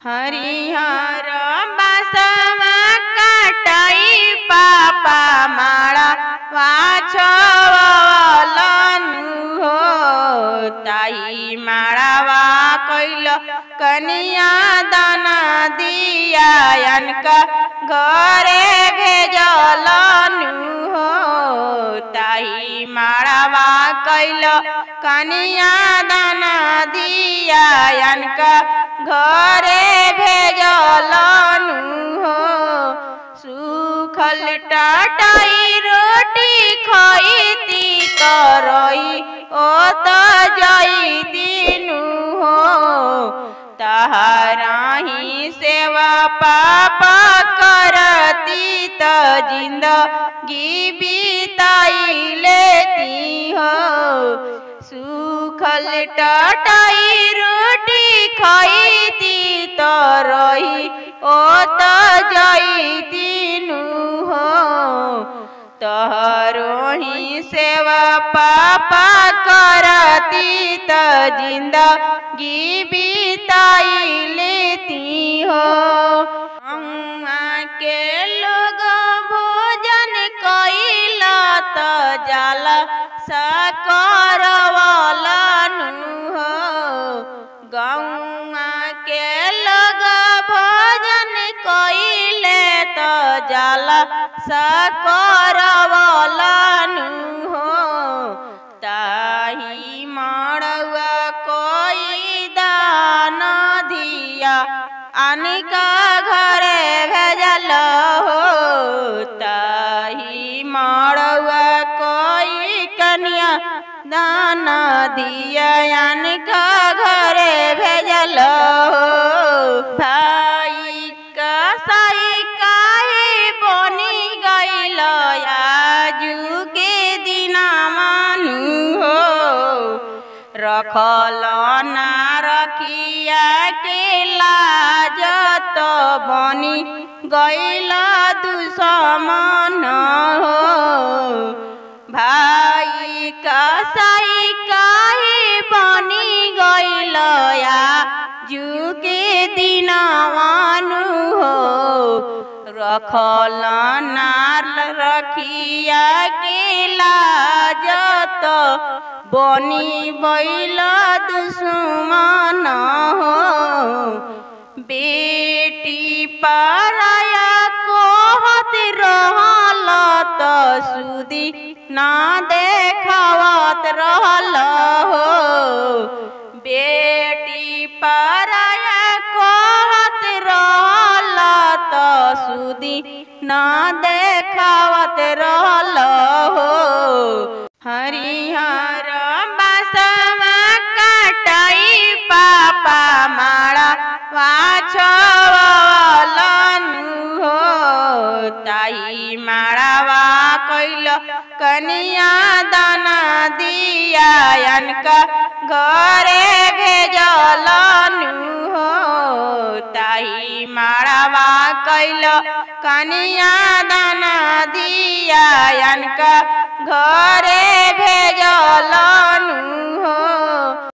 हरिहर बासवा काटाई पापा माळा वाछवलनु हो ताई माळावा कैल कनिया दाना दियायनका घरे भेजलनु हो ताई माळावा कैल कनिया दाना दियायनका घरे भेजलनु हो सुखल टाटाई रोटी खइती करई ओ त जइतिनु हो तहराही सेवा पापा करती त जिंदगी बिताई लेती हो सुखल टाटाई रोटी खइती तरही ओ त जइतिनु हो तहरोही सेवा पापा करती त जिंदगी बिताई लेती हो के लोग भोजन कइला त जाला सकरवलनु हो गौआ के लोग भोजन कइले त जाला सकरवलनु हो ताही मड़ुआ कोई दान दिया अनिका घरे भेजल हो ताही मड़ुआ कोई कन्या दाना दिया अनिका घरे भेजल हो भाई कसाई काहे बनी गइल आजू के दिना मानु हो रखल ना रखिया के लाजत बनी गइल दुश्मन हो भाई कसाई काहे बनी गइल आजू के दिनवानु हो रखल ना रखिया के लाजत बनी गइल दुश्मन हो बेटी पराया कहत रहल त सुदी ना देखावत रहल हो बेटी पराया कहत रहल त सुदी ना देखावत रहल हो हरिहर बासवा काटाई पापा माळा वाछवलनु हो ताई माळावा कैल कनिया दाना दियायनका घरे भेजलनु हो ताई माळावा कैल कनिया दाना दियायनका घरे भेजलनु हो।